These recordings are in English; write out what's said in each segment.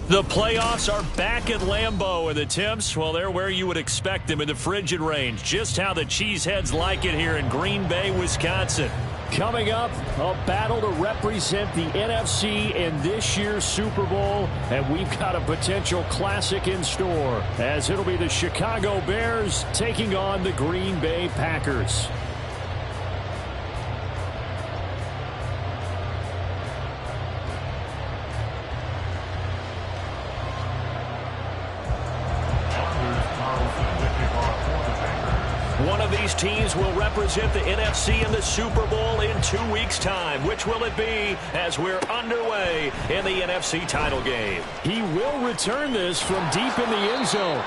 The playoffs are back at Lambeau, and the temps, well, they're where you would expect them in the frigid range. Just how the Cheeseheads like it here in Green Bay, Wisconsin. Coming up, a battle to represent the NFC in this year's Super Bowl, and we've got a potential classic in store, as it'll be the Chicago Bears taking on the Green Bay Packers. One of these teams will represent the NFC in the Super Bowl in 2 weeks' time. Which will it be as we're underway in the NFC title game? He will return this from deep in the end zone.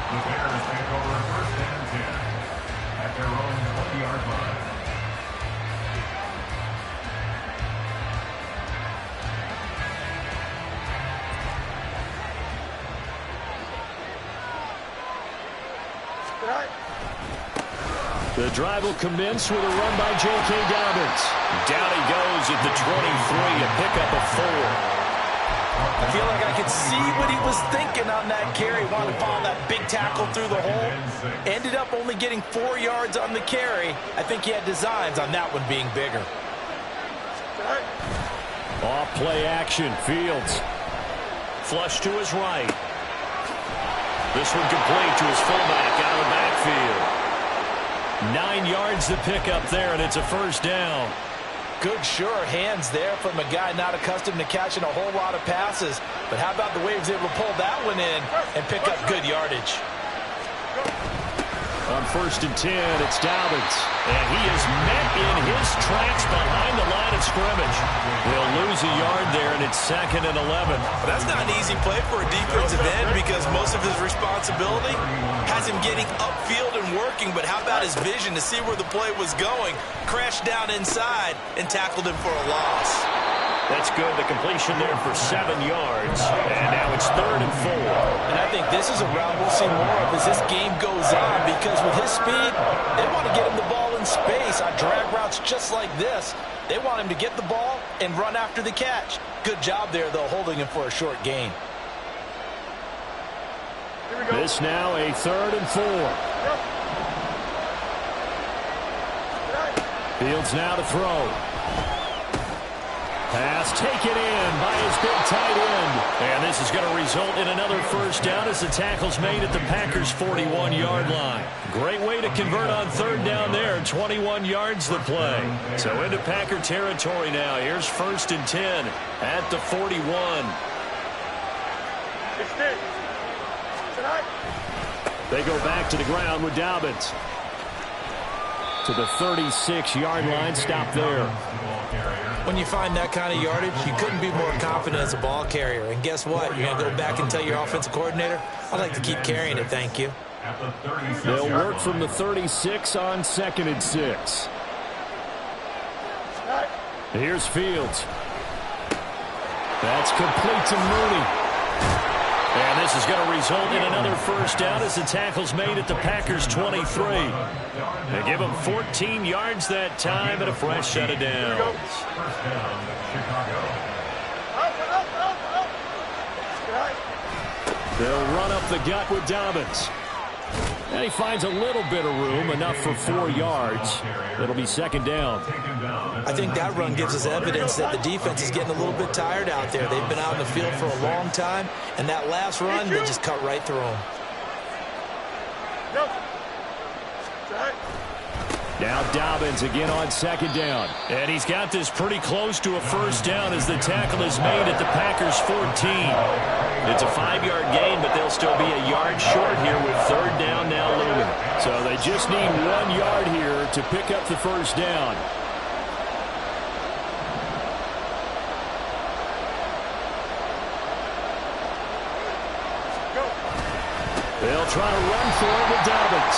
The Bears take over first and 10 at their own 20-yard line. The drive will commence with a run by J.K. Dobbins. Down he goes at the 23, a pickup of 4. I feel like I could see what he was thinking on that carry. Wanted to follow that big tackle through the hole. Ended up only getting 4 yards on the carry. I think he had designs on that one being bigger. Off play action, Fields. Flush to his right. This one complete to his fullback out of the backfield. 9 yards to pick up there, and it's a first down. Good, sure hands there from a guy not accustomed to catching a whole lot of passes. But how about the way he was able to pull that one in and pick up good yardage? On first and 10, it's Dobbins. And he is met in his tracks behind the line of scrimmage. He'll lose a yard there, and it's 2nd and 11. Well, that's not an easy play for a defensive end because most of his responsibility has him getting upfield and working. But how about his vision to see where the play was going? Crashed down inside and tackled him for a loss. That's good. The completion there for 7 yards. And now it's 3rd and 4. And I think this is a route we'll see more of as this game goes on because with his speed, they want to get him the ball in space on drag routes just like this. They want him to get the ball and run after the catch. Good job there, though, holding him for a short gain. This now a 3rd and 4. Fields now to throw. Pass taken in by his big tight end. And this is going to result in another first down as the tackle's made at the Packers' 41-yard line. Great way to convert on 3rd down there. 21 yards the play. So into Packer territory now. Here's 1st and 10 at the 41. They go back to the ground with Dobbins. To the 36-yard line. Stop there. When you find that kind of yardage, you couldn't be more confident as a ball carrier. And guess what? You're going to go back and tell your offensive coordinator, I'd like to keep carrying it, thank you. They'll work from the 36 on 2nd and 6. Here's Fields. That's complete to Mooney. And this is going to result in another first down as the tackle's made at the Packers' 23. They give them 14 yards that time and a fresh set of downs. They'll run up the gut with Dobbins. And he finds a little bit of room, enough for 4 yards. It'll be 2nd down. I think that run gives us evidence that the defense is getting a little bit tired out there. They've been out in the field for a long time, and that last run, they just cut right through them. Now Dobbins again on 2nd down. And he's got this pretty close to a first down as the tackle is made at the Packers' 14. It's a 5-yard gain, but they'll still be a yard short here with 3rd down now looming. So they just need 1 yard here to pick up the first down. They'll try to run for it with Dobbins.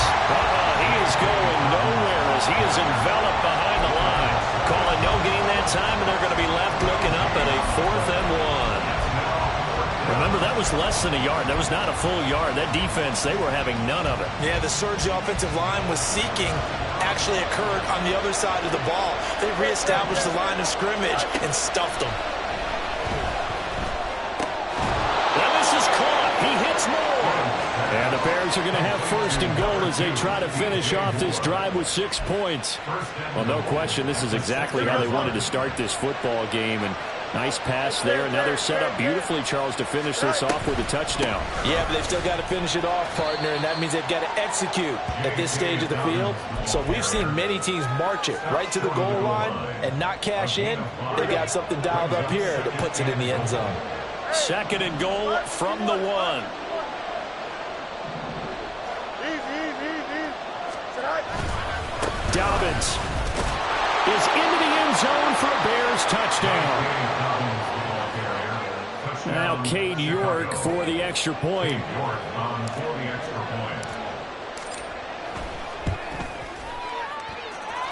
He is going nowhere as he is enveloped behind the line. Calling no gain that time, and they're going to be left looking up at a 4th and 1. Remember, that was less than a yard. That was not a full yard. That defense, they were having none of it. Yeah, the surge the offensive line was seeking actually occurred on the other side of the ball. They reestablished the line of scrimmage and stuffed them. once more. And the Bears are going to have first and goal as they try to finish off this drive with 6 points. Well, no question, this is exactly how they wanted to start this football game. And nice pass there. And now they're set up beautifully, Charles, to finish this off with a touchdown. Yeah, but they've still got to finish it off, partner, and that means they've got to execute at this stage of the field. So we've seen many teams march it right to the goal line and not cash in. They've got something dialed up here that puts it in the end zone. Second and goal from the 1. Dobbins is into the end zone for a Bears touchdown. Now Cade York for the extra point.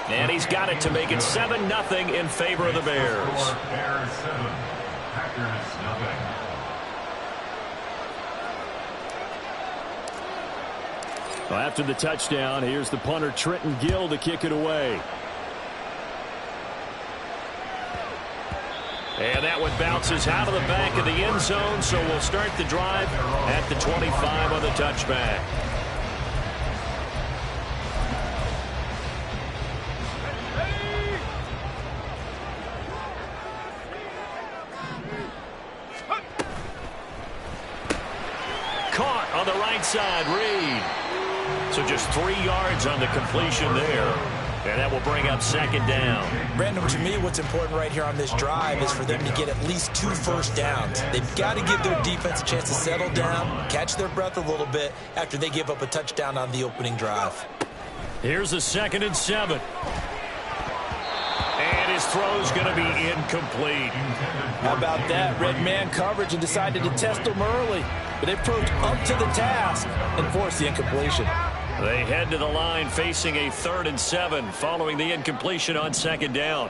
And he's got it to make it 7-0 in favor of the Bears. Bears 7, Packers nothing. Well, after the touchdown, here's the punter Trenton Gill to kick it away. And that one bounces out of the back of the end zone, so we'll start the drive at the 25 on the touchback. Caught on the right side, Reed. So just 3 yards on the completion there. And that will bring up second down. Brandon, to me, what's important right here on this drive is for them to get at least 2 first downs. They've got to give their defense a chance to settle down, catch their breath a little bit after they give up a touchdown on the opening drive. Here's a 2nd and 7. And his throw's going to be incomplete. How about that? Red man coverage and decided to test them early. But they approached up to the task and forced the incompletion. They head to the line facing a 3rd and 7 following the incompletion on 2nd down.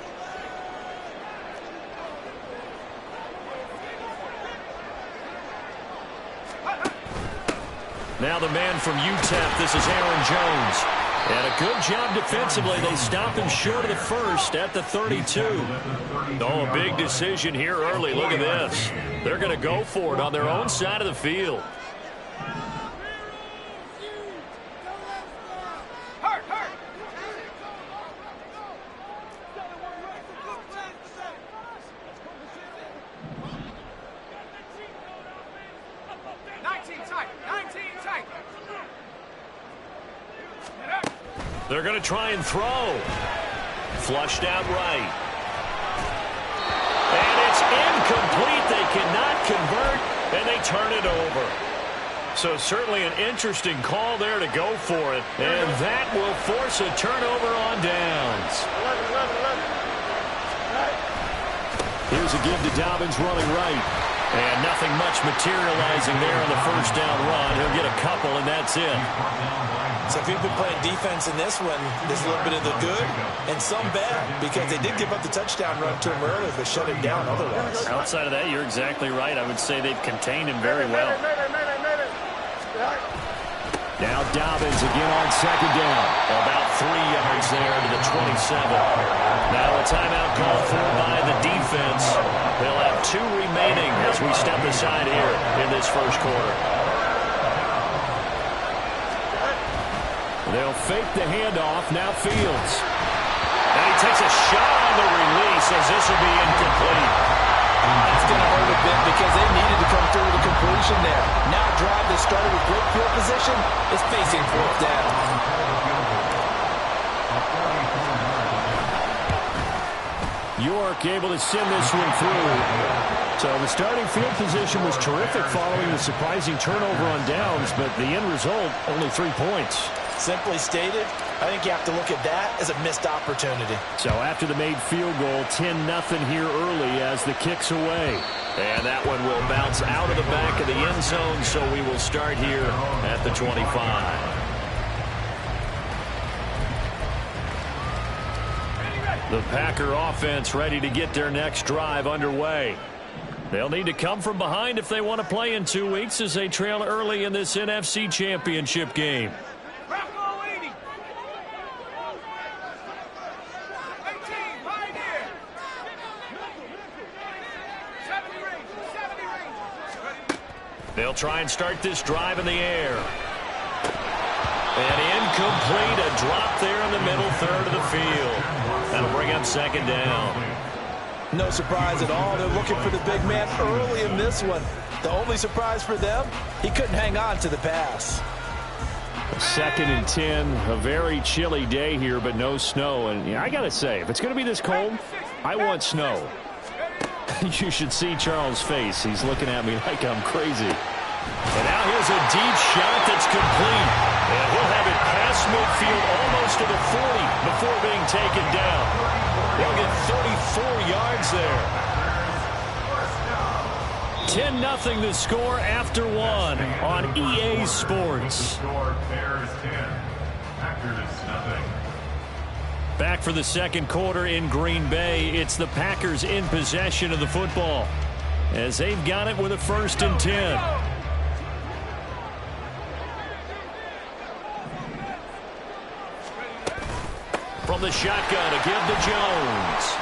Now the man from UTEP, this is Aaron Jones. And a good job defensively. They stopped him short of the first at the 32. Oh, a big decision here early. Look at this. They're going to go for it on their own side of the field. They're going to try and throw. Flushed out right. And it's incomplete. They cannot convert, and they turn it over. So certainly an interesting call there to go for it. And that will force a turnover on downs. Here's a give to Dobbins running right. And nothing much materializing there on the first down run. He'll get a couple, and that's it. So if you've been playing defense in this one, there's a little bit of the good and some bad, because they did give up the touchdown run to him earlier, but shut him down otherwise. Outside of that, you're exactly right. I would say they've contained him very well. Now Dobbins again on 2nd down. About 3 yards there to the 27. Now a timeout called for by the defense. They'll have 2 remaining as we step aside here in this first quarter. They'll fake the handoff. Now Fields. And he takes a shot on the release as this will be incomplete. That's going to hurt a bit because they needed to come through with a completion there. Now a drive that started with great field position is facing 4th down. York able to send this one through. So the starting field position was terrific following the surprising turnover on downs, but the end result, only 3 points. Simply stated, I think you have to look at that as a missed opportunity. So after the made field goal, 10-0 here early as the kick's away. And that one will bounce out of the back of the end zone, so we will start here at the 25. The Packer offense ready to get their next drive underway. They'll need to come from behind if they want to play in 2 weeks as they trail early in this NFC Championship game. They'll try and start this drive in the air. And incomplete, a drop there in the middle third of the field. That'll bring up second down. No surprise at all. They're looking for the big man early in this one. The only surprise for them, he couldn't hang on to the pass. 2nd and 10, a very chilly day here, but no snow. And I got to say, if it's going to be this cold, I want snow. You should see Charles' face. He's looking at me like I'm crazy. And now here's a deep shot that's complete. And he'll have it past midfield almost to the 40 before being taken down. They'll get 34 yards there. 10-0 the score after one on EA Sports. Bears 10, Packers 0. Back for the second quarter in Green Bay. It's the Packers in possession of the football as they've got it with a 1st and 10. From the shotgun, a give to Jones.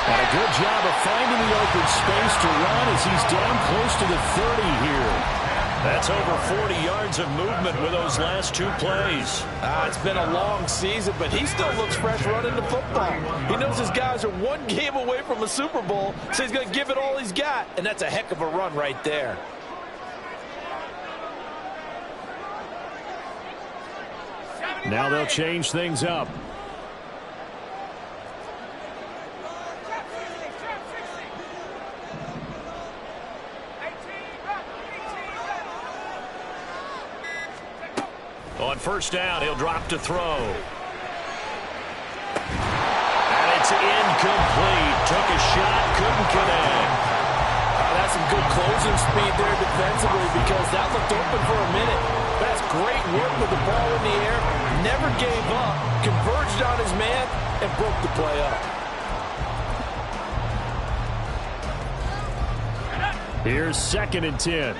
And a good job of finding the open space to run as he's down close to the 30 here. That's over 40 yards of movement with those last 2 plays. It's been a long season, but he still looks fresh running the football. He knows his guys are 1 game away from a Super Bowl, so he's going to give it all he's got. And that's a heck of a run right there. Now they'll change things up. On 1st down, he'll drop to throw. And it's incomplete. Took a shot, couldn't connect. That's some good closing speed there defensively because that looked open for a minute. That's great work with the ball in the air. Never gave up. Converged on his man and broke the play up. Here's 2nd and 10.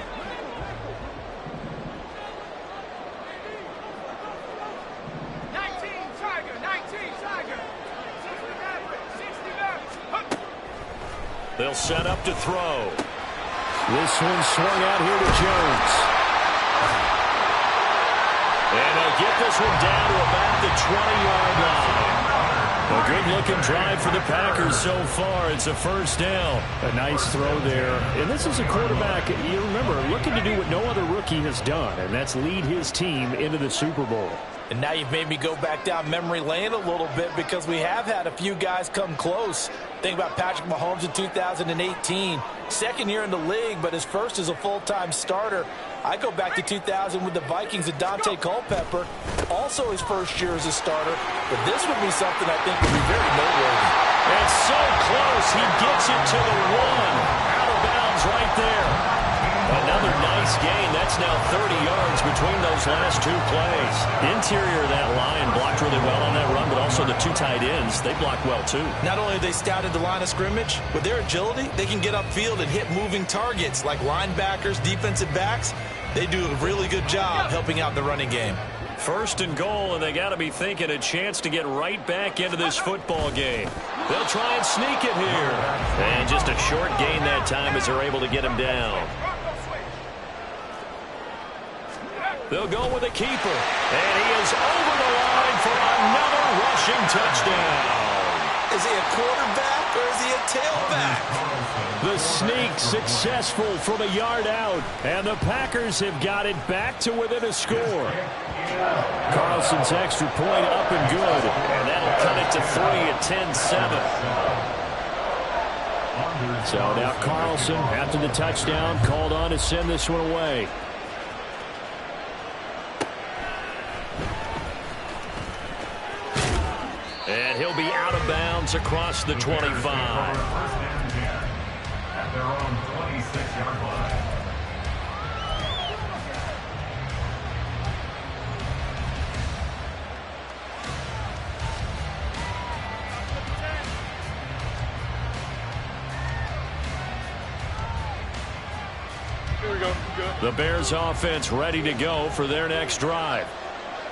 They'll set up to throw. This one swung out here to Jones. And they'll get this one down to about the 20-yard line. A good-looking drive for the Packers so far. It's a 1st down. A nice throw there. And this is a quarterback, you remember, looking to do what no other rookie has done, and that's lead his team into the Super Bowl. And now you've made me go back down memory lane a little bit because we have had a few guys come close. Think about Patrick Mahomes in 2018. 2nd year in the league, but his first as a full-time starter. I go back to 2000 with the Vikings and Dante Culpepper. Also his first year as a starter. But this would be something I think would be very noteworthy. And so close. He gets it to the 1. Out of bounds right there. Another nice gain. That's now 30 yards between those last 2 plays. Interior of that line blocked really well on that run, but also the 2 tight ends, they blocked well too. Not only have they scouted the line of scrimmage, with their agility, they can get upfield and hit moving targets like linebackers, defensive backs. They do a really good job helping out the running game. 1st and goal, and they got to be thinking a chance to get right back into this football game. They'll try and sneak it here. And just a short gain that time as they're able to get him down. They'll go with a keeper. And he is over the line for another rushing touchdown. Is he a quarterback or is he a tailback? The sneak successful from a yard out. And the Packers have got it back to within a score. Carlson's extra point up and good. And that'll cut it to 3 at 10-7. So now Carlson, after the touchdown, called on to send this one away. And he'll be out of bounds across the 25. 1st and 10 at their own 26-yard line. Here we go. The Bears offense ready to go for their next drive.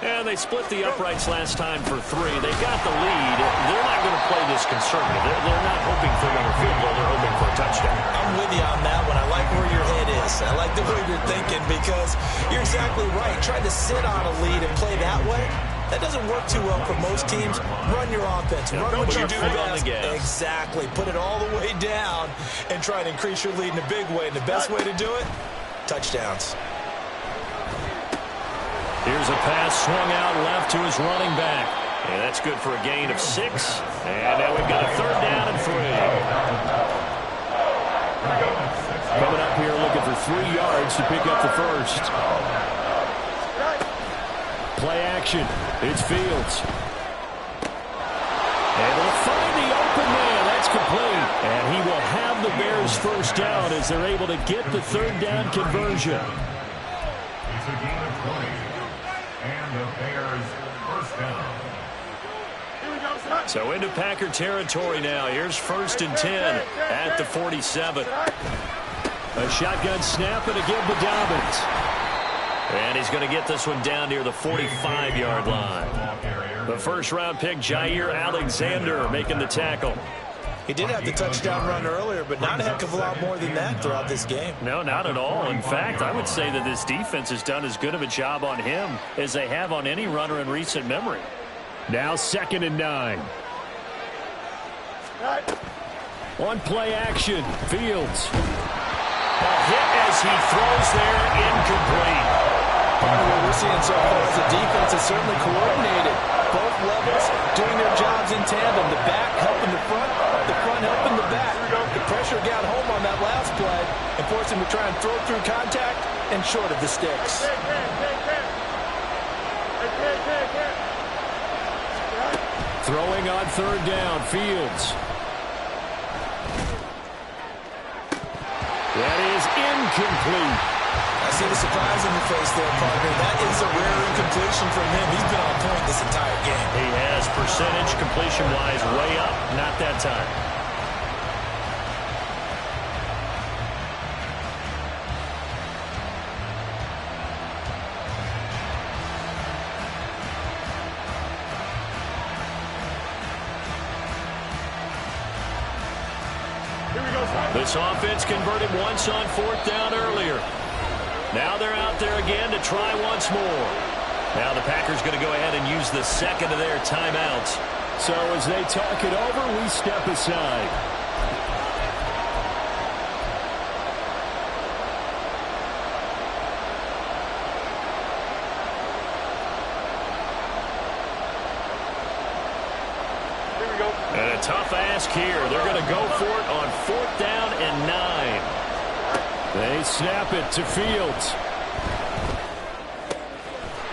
And they split the uprights last time for 3. They've got the lead. They're not going to play this conservative. They're not hoping for another field goal. They're hoping for a touchdown. I'm with you on that one. I like where your head is. Yes, I like the way you're thinking because you're exactly right. Trying to sit on a lead and play that way, that doesn't work too well for most teams. Run your offense. Run what you do best. Exactly. Put it all the way down and try to increase your lead in a big way. And the best way to do it, touchdowns. Here's a pass swung out left to his running back. And that's good for a gain of 6. And now we've got a 3rd down and 3. Coming up here looking for 3 yards to pick up the first. Play action. It's Fields. Able to find the open man. That's complete. And he will have the Bears first down as they're able to get the 3rd down conversion. It's a gain of 20. And the Bears first down. So into Packer territory now. Here's 1st and 10 at the 47. A shotgun snap and a give to Dobbins. And he's going to get this one down near the 45-yard line. The first-round pick, Jair Alexander, making the tackle. He did have the touchdown run earlier, but not a heck of a lot more than that throughout this game. No, not at all. In fact, I would say that this defense has done as good of a job on him as they have on any runner in recent memory. Now 2nd and 9. On play action, Fields. A hit as he throws there, incomplete. Part of what we're seeing so far is the defense is certainly coordinated. Both levels doing their jobs in tandem. The back helping the front helping the back. The pressure got home on that last play and forced him to try and throw through contact and short of the sticks. Throwing on 3rd down, Fields. That is incomplete. I see the surprise in your face there, partner. That is a rare incompletion from him. He's been on point this entire game. He has percentage completion-wise way up. Not that time. This offense converted once on 4th down earlier. Now they're out there again to try once more. Now the Packers going to go ahead and use the 2nd of their timeouts. So as they talk it over, we step aside. And a tough ask here. They're going to go for it on 4th down and 9. They snap it to Fields.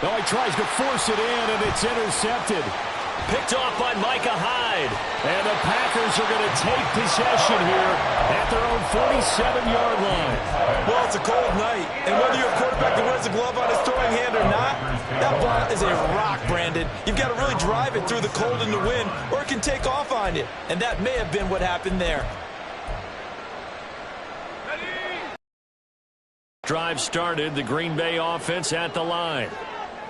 Oh, he tries to force it in, and it's intercepted. Picked off by Micah Hyde. And the Packers are going to take possession here at their own 47-yard line. Well, it's a cold night, and whether you're a quarterback that wears a glove on his throwing hand or not, that ball is a rock, Brandon. You've got to really drive it through the cold and the wind, or it can take off on you. And that may have been what happened there. Drive started, the Green Bay offense at the line.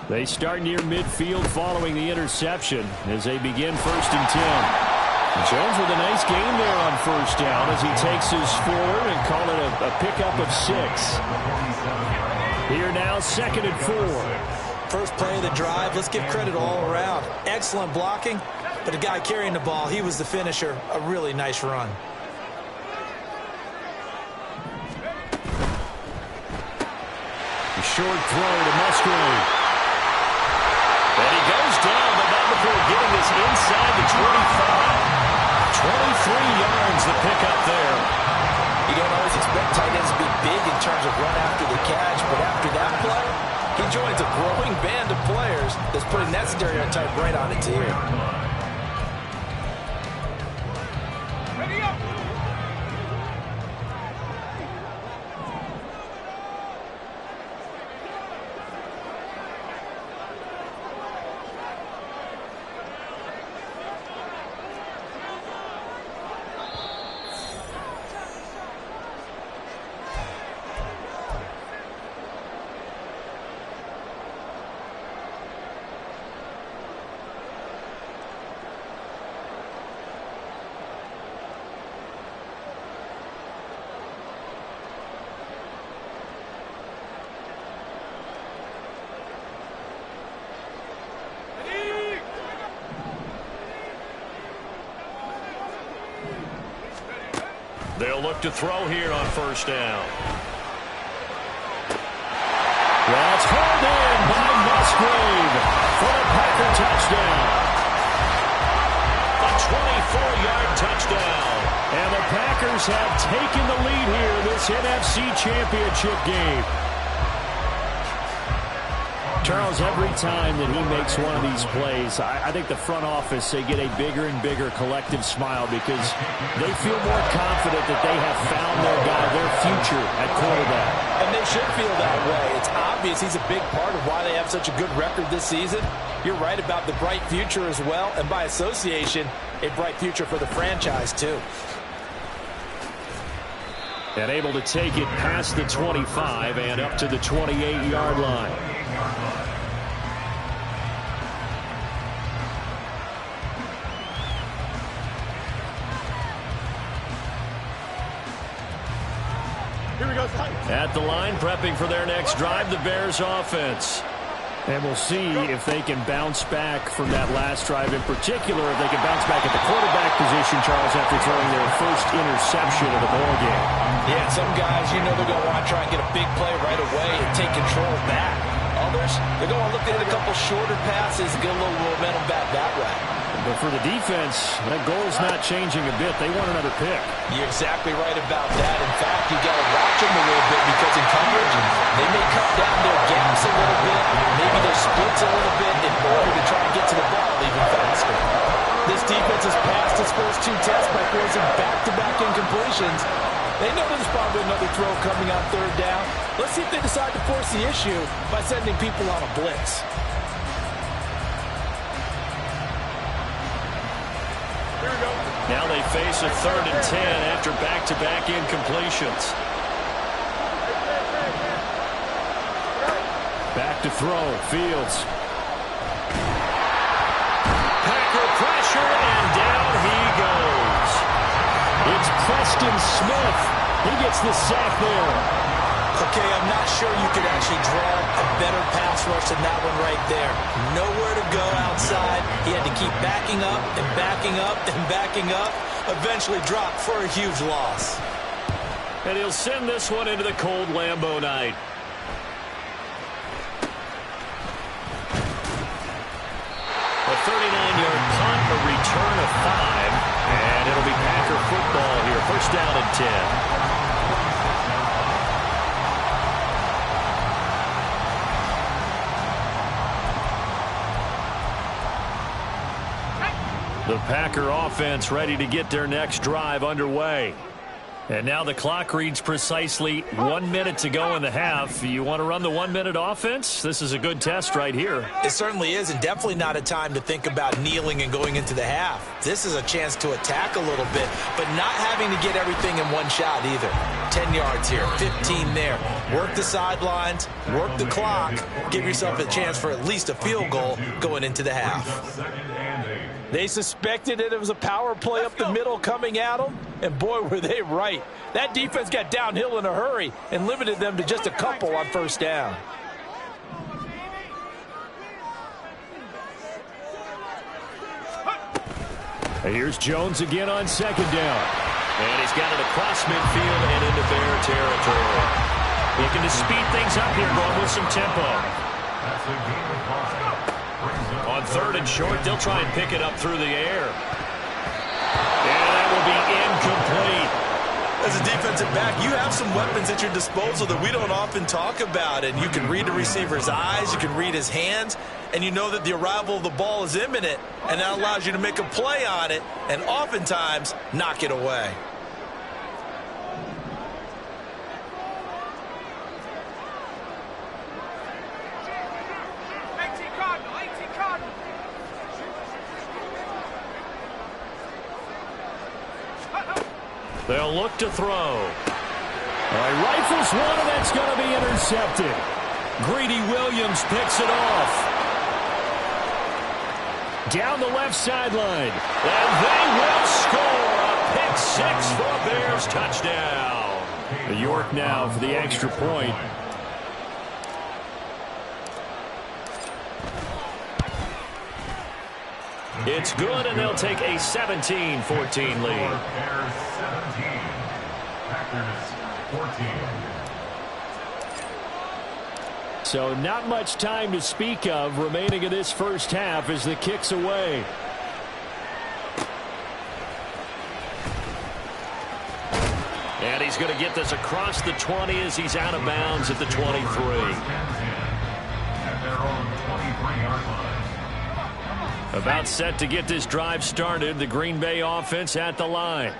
They start near midfield following the interception as they begin 1st and 10. Jones with a nice gain there on 1st down as he takes his forward and call it a pickup of 6. Here now 2nd and 4. First play of the drive, let's give credit all around. Excellent blocking, but the guy carrying the ball, he was the finisher. A really nice run. Short throw to Musgrave. And he goes down, but not before getting this inside the 25. 23 yards the pickup there. You don't always expect tight ends to be big in terms of run after the catch, but after that play, he joins a growing band of players that's putting that stereotype right on its ear. They'll look to throw here on first down. That's hauled in by Musgrave for a Packer touchdown. A 24-yard touchdown. And the Packers have taken the lead here in this NFC Championship game. Charles, every time that he makes one of these plays, I think the front office, they get a bigger and bigger collective smile because they feel more confident that they have found their guy, their future at quarterback. And they should feel that way. It's obvious he's a big part of why they have such a good record this season. You're right about the bright future as well, and by association, a bright future for the franchise too. And able to take it past the 25 and up to the 28-yard line. Here we go. At the line, prepping for their next drive, the Bears offense. And we'll see if they can bounce back from that last drive, in particular, if they can bounce back at the quarterback position, Charles, after throwing their first interception of the ball game. Yeah, some guys, you know they're going to want to try and get a big play right away and take control back. Others, they're going to look to hit a couple shorter passes, get a little momentum back that way. But for the defense, that goal's not changing a bit. They want another pick. You're exactly right about that. In fact, you got to watch them a little bit because in coverage, they may cut down their gaps a little bit, maybe their splits a little bit in order to try and get to the ball even faster. This defense has passed its first two tests by forcing back-to-back incompletions. They know there's probably another throw coming on third down. Let's see if they decide to force the issue by sending people on a blitz. Now they face a 3rd and 10 after back-to-back incompletions. Back to throw, Fields. Packer pressure, and down he goes. It's Preston Smith. He gets the sack there. Okay, I'm not sure you could actually draw a better pass rush than that one right there. Nowhere to go outside. He had to keep backing up and backing up and backing up. Eventually dropped for a huge loss. And he'll send this one into the cold Lambeau night. A 39-yard punt, a return of 5. And it'll be Packer football here. First down and 10. The Packer offense ready to get their next drive underway. And now the clock reads precisely 1 minute to go in the half. You want to run the 1-minute offense? This is a good test right here. It certainly is, and definitely not a time to think about kneeling and going into the half. This is a chance to attack a little bit, but not having to get everything in one shot either. 10 yards here, 15 there. Work the sidelines, work the clock, give yourself a chance for at least a field goal going into the half. They suspected that it was a power play up the middle coming at them, and boy, were they right. That defense got downhill in a hurry and limited them to just a couple on first down. And here's Jones again on second down. And he's got it across midfield and into Bear territory. Looking to speed things up here, going with some tempo. On 3rd and short, they'll try and pick it up through the air. And that will be incomplete. As a defensive back, you have some weapons at your disposal that we don't often talk about. And you can read the receiver's eyes, you can read his hands, and you know that the arrival of the ball is imminent. And that allows you to make a play on it and oftentimes knock it away. They'll look to throw. All right, rifles one, and that's going to be intercepted. Greedy Williams picks it off. Down the left sideline. And they will score a pick six for a Bears touchdown. York now for the extra point. It's good, and they'll take a 17-14 lead. Panthers 14. So not much time to speak of remaining in this first half as the kick's away. And he's going to get this across the 20 as he's out of bounds at the 23. At their own 23-yard line. About set to get this drive started, the Green Bay offense at the line.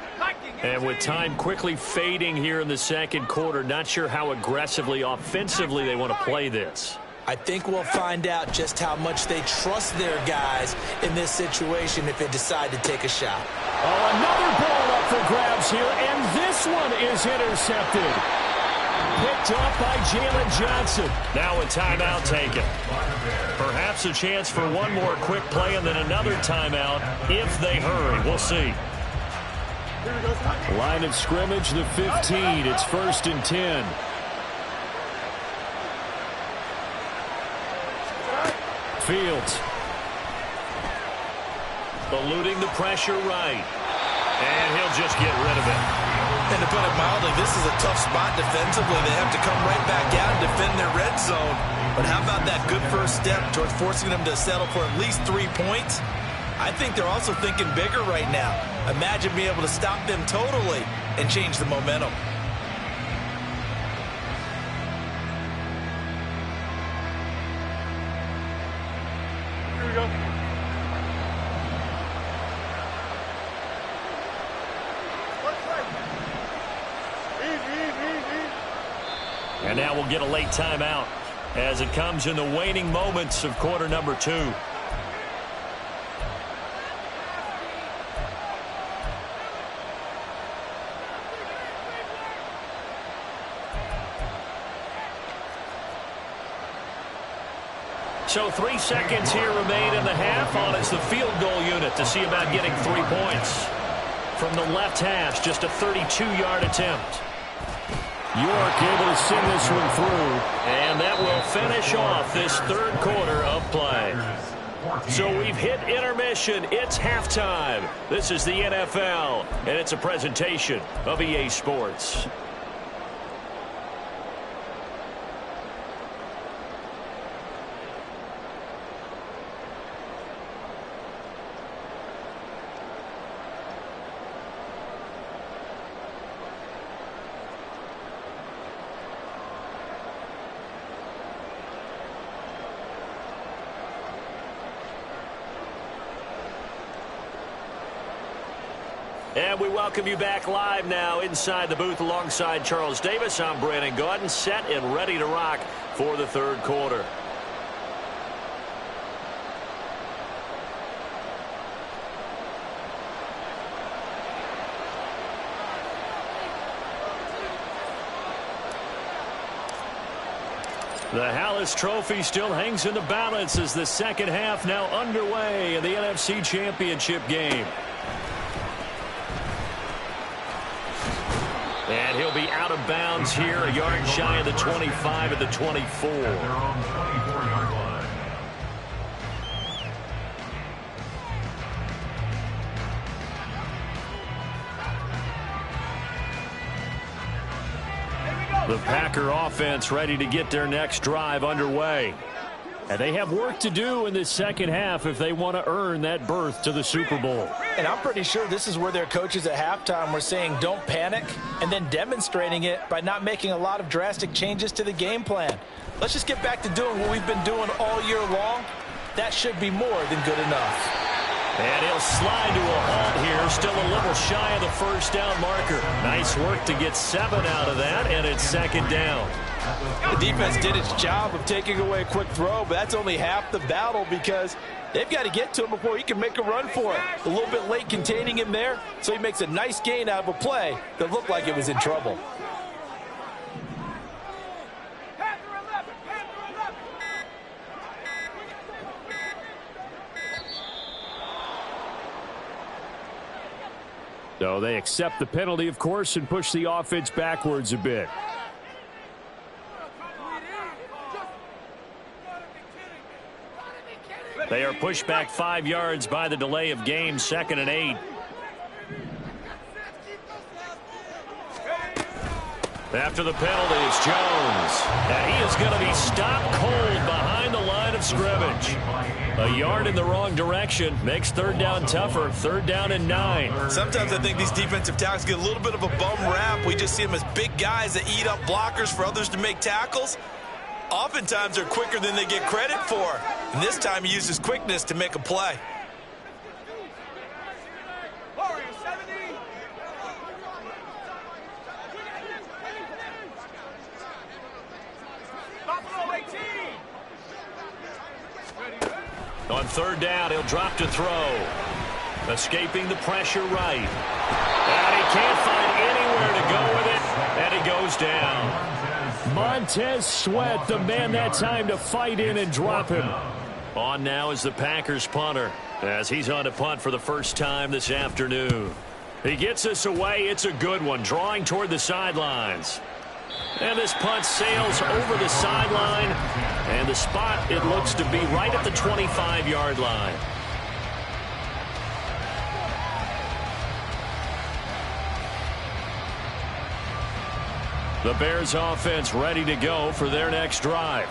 And with time quickly fading here in the second quarter, not sure how aggressively, offensively they want to play this. I think we'll find out just how much they trust their guys in this situation if they decide to take a shot. Oh, another ball up for grabs here, and this one is intercepted. Picked off by Jalen Johnson. Now a timeout taken. Perhaps a chance for one more quick play and then another timeout if they hurry. We'll see. Line of scrimmage, the 15. It's 1st and 10. Fields. Eluding the pressure right. And he'll just get rid of it. And to put it mildly, this is a tough spot defensively. They have to come right back out and defend their red zone. But how about that good first step towards forcing them to settle for at least 3 points? I think they're also thinking bigger right now. Imagine being able to stop them totally and change the momentum. Here we go. And now we'll get a late timeout as it comes in the waning moments of quarter number 2. So 3 seconds here remain in the half on as the field goal unit to see about getting 3 points. From the left hash, just a 32-yard attempt. York able to send this one through. And that will finish off this third quarter of play. So we've hit intermission. It's halftime. This is the NFL, and it's a presentation of EA Sports. And we welcome you back live now inside the booth alongside Charles Davis. I'm Brandon Gaudin, set and ready to rock for the third quarter. The Hallis Trophy still hangs in the balance as the second half now underway in the NFC Championship game. And he'll be out of bounds here, a yard shy of the 25 at the 24. At their own 24-yard line. The Packer offense ready to get their next drive underway. And they have work to do in this second half if they want to earn that berth to the Super Bowl. And I'm pretty sure this is where their coaches at halftime were saying don't panic and then demonstrating it by not making a lot of drastic changes to the game plan. Let's just get back to doing what we've been doing all year long. That should be more than good enough. And he'll slide to a halt here, still a little shy of the first down marker. Nice work to get 7 out of that, and it's second down. The defense did its job of taking away a quick throw, but that's only half the battle because they've got to get to him before he can make a run for it. A little bit late containing him there, so he makes a nice gain out of a play that looked like it was in trouble. So they accept the penalty, of course, and push the offense backwards a bit. They are pushed back 5 yards by the delay of game, 2nd and 8. After the penalty, it's Jones. And he is going to be stopped cold behind the line of scrimmage. A yard in the wrong direction makes third down tougher. Third down and 9. Sometimes I think these defensive tackles get a little bit of a bum rap. We just see them as big guys that eat up blockers for others to make tackles. Oftentimes they're quicker than they get credit for. And this time he uses quickness to make a play. On third down, he'll drop to throw. Escaping the pressure right. And he can't find anywhere to go with it. And he goes down. Montez Sweat, the man that time to fight in and drop him. On now is the Packers punter, as he's on to punt for the first time this afternoon. He gets us away. It's a good one, drawing toward the sidelines. And this punt sails over the sideline. And the spot, it looks to be right at the 25-yard line. The Bears offense ready to go for their next drive.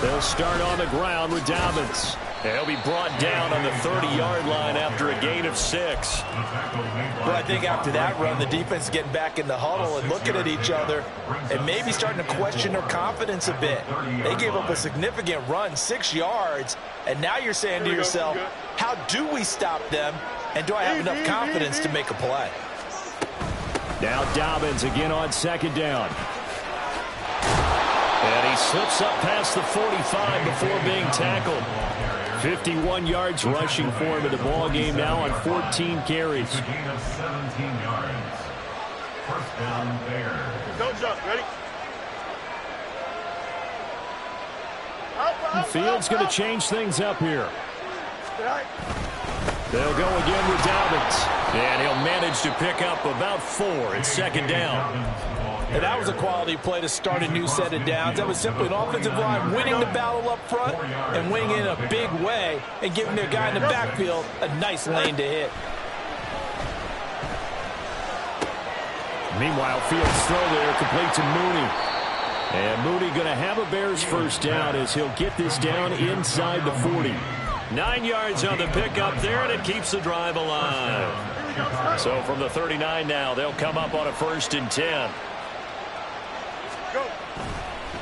They'll start on the ground with Dobbins. He'll be brought down on the 30-yard line after a gain of 6. Well, I think after that run, the defense is getting back in the huddle and looking at each other and maybe starting to question their confidence a bit. They gave up a significant run, 6 yards, and now you're saying to yourself, how do we stop them, and do I have enough confidence to make a play? Now Dobbins again on second down. And he slips up past the 45 before being tackled. 51 yards rushing for him in the ball game now on 14 carries. Gain of 17 yards. First down, Bears. Don't jump. Ready? Fields going to change things up here. They'll go again with Dobbins. And he'll manage to pick up about 4 at second down. And that was a quality play to start a new set of downs. That was simply an offensive line winning the battle up front and winning in a big way and giving their guy in the backfield a nice lane to hit. Meanwhile, Fields' throw there complete to Mooney. And Mooney going to have a Bears first down as he'll get this down inside the 40. 9 yards on the pickup there, and it keeps the drive alive. So from the 39 now, they'll come up on a 1st and 10.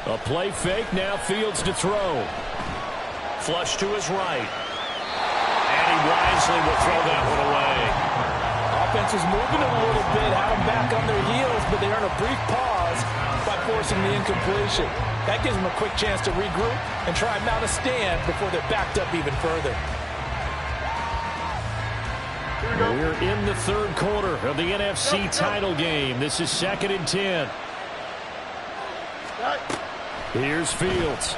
A play fake, now Fields to throw. Flush to his right. And he wisely will throw that one away. Offense was moving a little bit, had them back on their heels, but they earn a brief pause by forcing the incompletion. That gives them a quick chance to regroup and try and mount a stand before they're backed up even further. We're in the third quarter of the NFC title game. This is 2nd and 10. Here's Fields.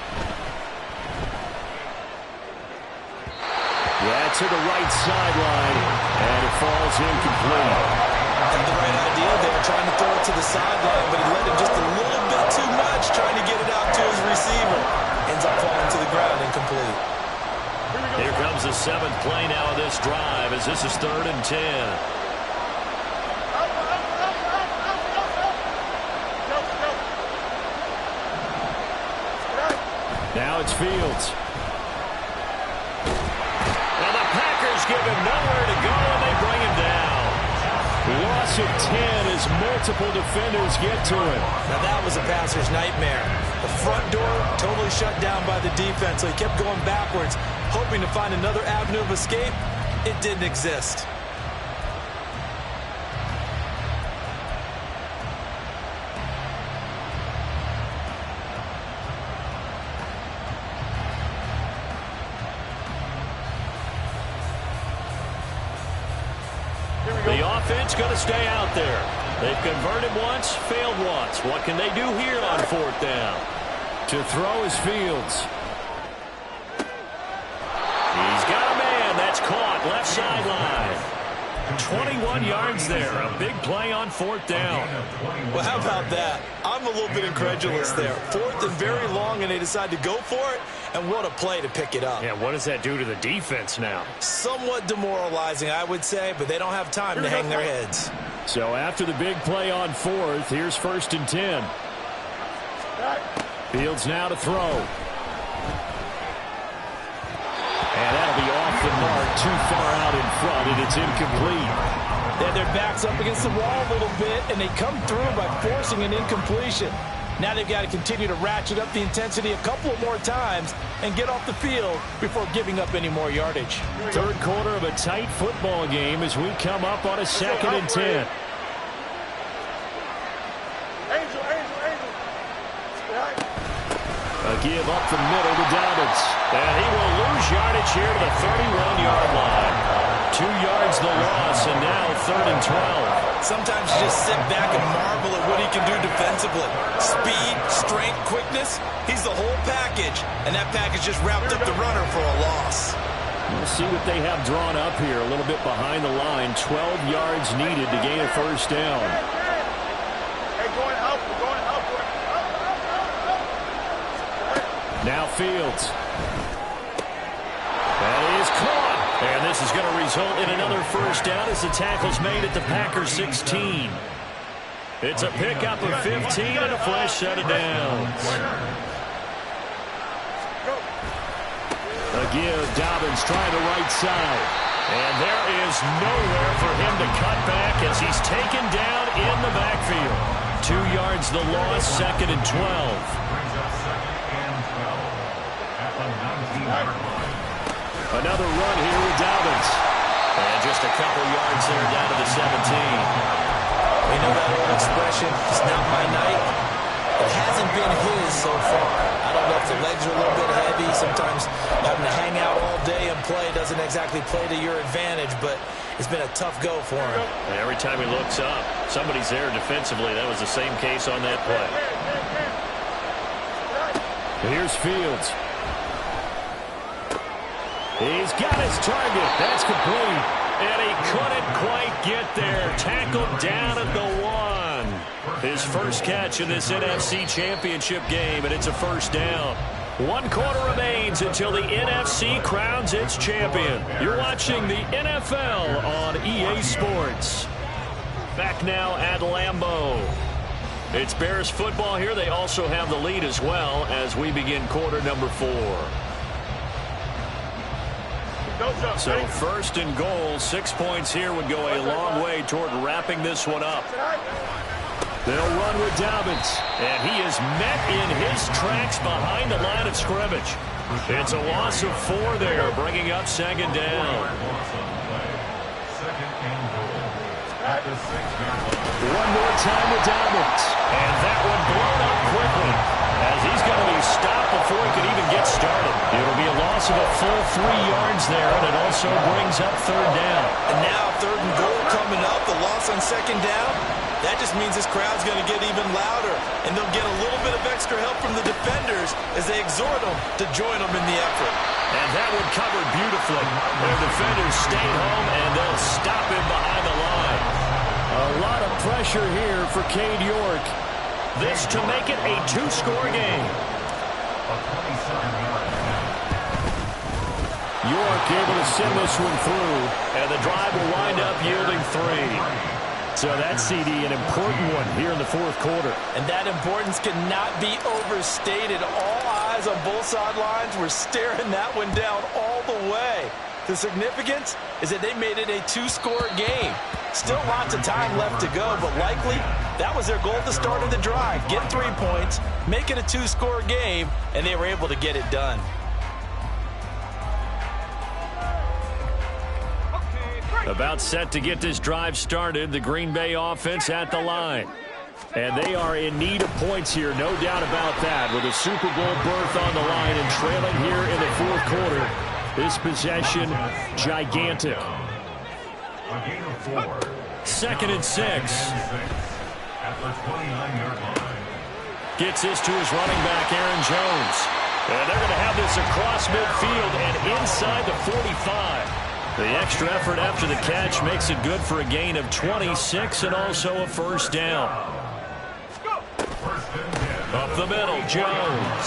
Yeah, to the right sideline, and it falls incomplete. And the right idea there, trying to throw it to the sideline, but he let him just a little bit too much, trying to get it out to his receiver. Ends up falling to the ground incomplete. Here comes the 7th play now of this drive, as this is 3rd and 10. Now it's Fields. And the Packers give him nowhere to go, and they bring him down. Loss of 10 as multiple defenders get to him. Now that was a passer's nightmare. The front door totally shut down by the defense, so he kept going backwards, hoping to find another avenue of escape. It didn't exist. The offense going to stay out there. They've converted once, failed once. What can they do here on 4th down? To throw is Fields. He's got a man. That's caught. Left sideline. 21 yards there. A big play on 4th down. Well, how about that? I'm a little bit incredulous there. 4th and very long, and they decide to go for it, and what a play to pick it up. Yeah, what does that do to the defense now? Somewhat demoralizing, I would say, but they don't have time to hang their heads. So after the big play on 4th, here's 1st and 10. Fields now to throw. And that'll be off the mark, too far out in front, and it's incomplete. They had their backs up against the wall a little bit, and they come through by forcing an incompletion. Now they've got to continue to ratchet up the intensity a couple of more times and get off the field before giving up any more yardage. 3rd quarter of a tight football game as we come up on a 2nd and 10. A give up the middle to Dobbins. And he will lose yardage here to the 31-yard line. 2 yards the loss, and now 3rd and 12. Sometimes you just sit back and marvel at what he can do defensively. Speed, strength, quickness, he's the whole package. And that package just wrapped up the runner for a loss. We'll see what they have drawn up here. A little bit behind the line. 12 yards needed to gain a 1st down. Now Fields. That is caught. And this is going to result in another 1st down as the tackle's made at the Packers 16. It's a pickup of 15 and a fresh set of downs. A give, Dobbins trying the right side. And there is nowhere for him to cut back as he's taken down in the backfield. 2 yards the loss, 2nd and 12. Another run here with Dobbins. And just a couple yards there down to the 17. You know that old expression, it's not my night. It hasn't been his so far. I don't know if the legs are a little bit heavy. Sometimes having to hang out all day and play doesn't exactly play to your advantage, but it's been a tough go for him. And every time he looks up, somebody's there defensively. That was the same case on that play. Here's Fields. He's got his target. That's complete. And he couldn't quite get there. Tackled down at the 1. His first catch in this NFC Championship game, and it's a 1st down. 1 quarter remains until the NFC crowns its champion. You're watching the NFL on EA Sports. Back now at Lambeau. It's Bears football here. They also have the lead as well as we begin quarter number 4. So 1st and goal, 6 points here would go a long way toward wrapping this one up. They'll run with Dobbins, and he is met in his tracks behind the line of scrimmage. It's a loss of 4 there, bringing up 2nd down. One more time with Dobbins, and that one blown up quickly as he's going to be stopped before he can even get started. It'll be a loss of a full 3 yards there, and it also brings up 3rd down. And now 3rd and goal coming up, the loss on 2nd down. That just means this crowd's going to get even louder, and they'll get a little bit of extra help from the defenders as they exhort them to join them in the effort. And that one covered beautifully. Their defenders stayed home, and they'll stop him behind the line. A lot of pressure here for Cade York. This to make it a 2-score game. York able to send this one through, and the drive will wind up yielding 3. So that CD, an important one here in the 4th quarter. And that importance cannot be overstated. All eyes on both sidelines were staring that one down all the way. The significance is that they made it a 2-score game. Still lots of time left to go, but likely that was their goal at the start of the drive. Get 3 points, make it a 2-score game, and they were able to get it done. About set to get this drive started, the Green Bay offense at the line. And they are in need of points here, no doubt about that, with a Super Bowl berth on the line and trailing here in the 4th quarter. This possession, gigantic. 2nd and 6. Gets this to his running back, Aaron Jones. And they're going to have this across midfield and inside the 45. The extra effort after the catch makes it good for a gain of 26 and also a 1st down. the middle. Jones.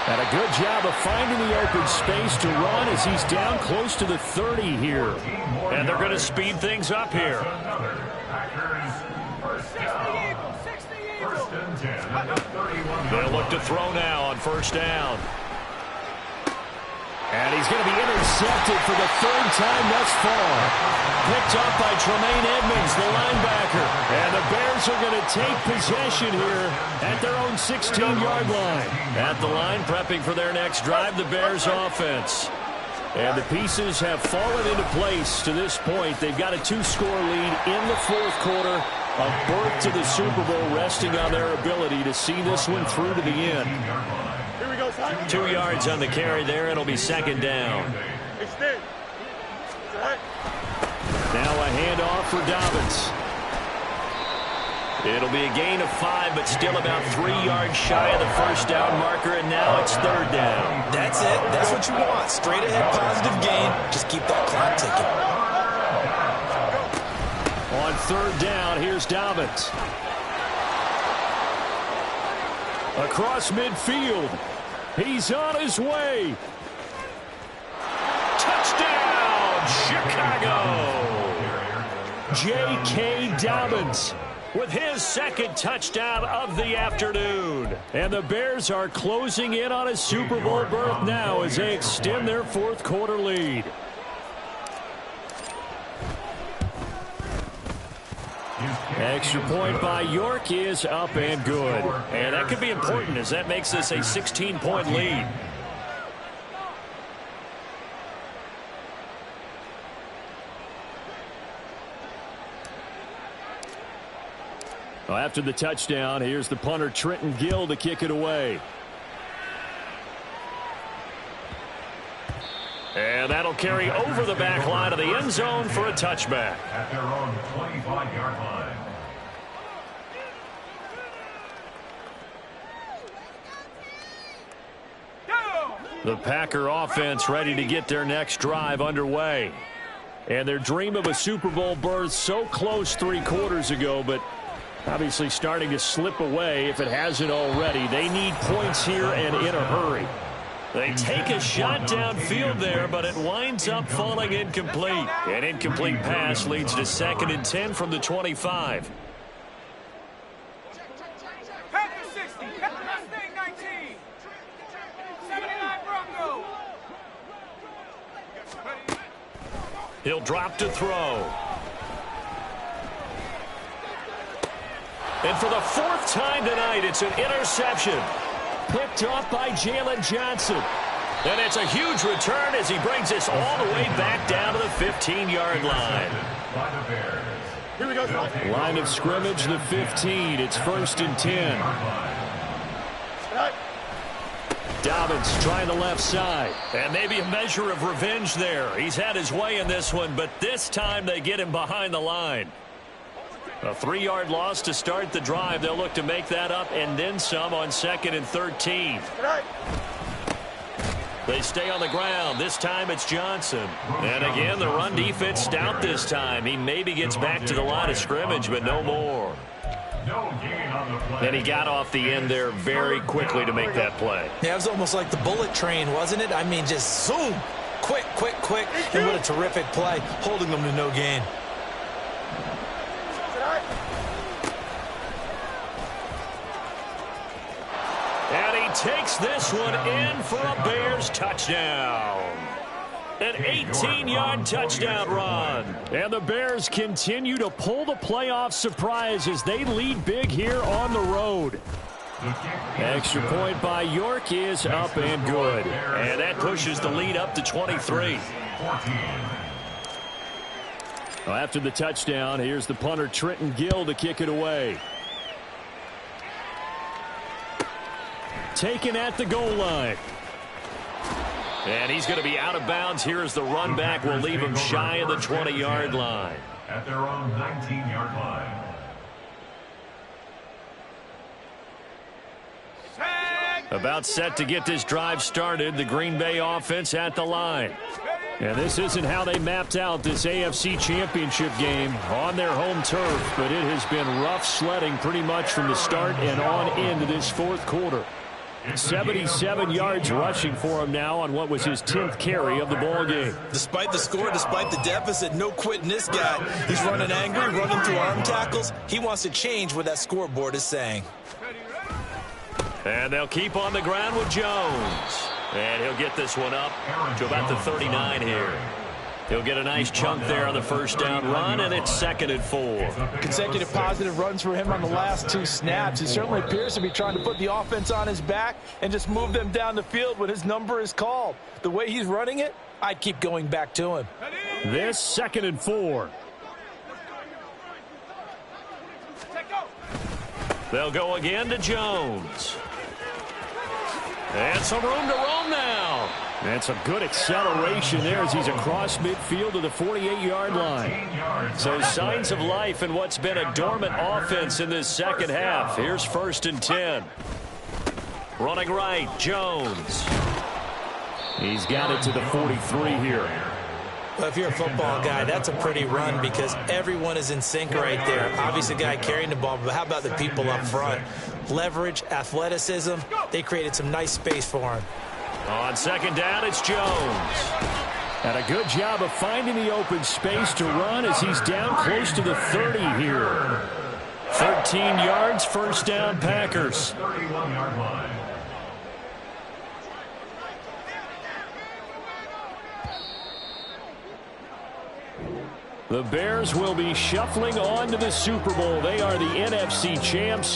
And a good job of finding the open space to run as he's down close to the 30 here. And they're going to speed things up here. They'll look to throw now on first down. And he's going to be intercepted for the third time thus far. Picked up by Tremaine Edmonds, the linebacker. And the Bears are going to take possession here at their own 16-yard line. At the line, prepping for their next drive, the Bears offense. And the pieces have fallen into place to this point. They've got a 2-score lead in the fourth quarter. A berth to the Super Bowl resting on their ability to see this one through to the end. 2 yards on the carry there. It'll be second down. Now a handoff for Dobbins. It'll be a gain of 5, but still about 3 yards shy of the first down marker, and now it's third down. That's it. That's what you want. Straight ahead positive gain. Just keep that clock ticking. On third down, here's Dobbins. Across midfield. He's on his way. Touchdown, Chicago! J.K. Dobbins with his second touchdown of the afternoon. And the Bears are closing in on a Super Bowl berth now as they extend their fourth quarter lead. Extra point by York is up and good. And that could be important as that makes this a 16-point lead. Well, after the touchdown, here's the punter Trenton Gill to kick it away. And that'll carry over the back line of the end zone for a touchback. At their own 25-yard line. The Packer offense ready to get their next drive underway. And their dream of a Super Bowl berth so close 3 quarters ago, but obviously starting to slip away if it hasn't already. They need points here and in a hurry. They take a shot downfield there, but it winds up falling incomplete. An incomplete pass leads to 2nd and 10 from the 25. Packer 60, Mustang 19, 79 Bronco. He'll drop to throw. And for the 4th time tonight, it's an interception. Picked off by Jalen Johnson. And it's a huge return as he brings us all the way back down to the 15-yard line. Here we go. Line of scrimmage, the 15. It's 1st and 10. Dobbins trying the left side. And maybe a measure of revenge there. He's had his way in this one, but this time they get him behind the line. A 3-yard loss to start the drive. They'll look to make that up and then some on 2nd and 13. They stay on the ground. This time it's Johnson. And again, the run defense stout this time. He maybe gets back to the line of scrimmage, but no more. And he got off the end there very quickly to make that play. Yeah, it was almost like the bullet train, wasn't it? I mean, just zoom. Quick, quick, quick. And what a terrific play, holding them to no gain. And he takes this one in for a Bears touchdown. An 18-yard touchdown run. And the Bears continue to pull the playoff surprise as they lead big here on the road. Extra point by York is up and good. And that pushes the lead up to 23. Well, after the touchdown, here's the punter Trenton Gill to kick it away. Taken at the goal line. And he's going to be out of bounds here as the run back will leave him shy of the 20-yard line. At their own 19-yard line. About set to get this drive started. The Green Bay offense at the line. And this isn't how they mapped out this AFC Championship game on their home turf, but it has been rough sledding pretty much from the start and on into this fourth quarter. 77 yards rushing for him now on what was his 10th carry of the ball game. Despite the score, despite the deficit, no quitting this guy. He's running angry, running through arm tackles. He wants to change what that scoreboard is saying. And they'll keep on the ground with Jones. And he'll get this one up to about the 39 here. He'll get a nice chunk there on the first down run, and it's 2nd and 4. Consecutive positive runs for him on the last 2 snaps. He certainly appears to be trying to put the offense on his back and just move them down the field when his number is called. The way he's running it, I'd keep going back to him. This 2nd and 4. They'll go again to Jones. And some room to roam now. And some good acceleration there as he's across midfield to the 48-yard line. So signs of life in what's been a dormant offense in this second half. Here's 1st and 10. Running right, Jones. He's got it to the 43 here. Well, if you're a football guy, that's a pretty run because everyone is in sync right there. Obviously, the guy carrying the ball, but how about the people up front? Leverage, athleticism, they created some nice space for him. On 2nd down, it's Jones. And a good job of finding the open space to run as he's down close to the 30 here. 13 yards, 1st down, Packers. 31-yard line. The Bears will be shuffling on to the Super Bowl. They are the NFC champs.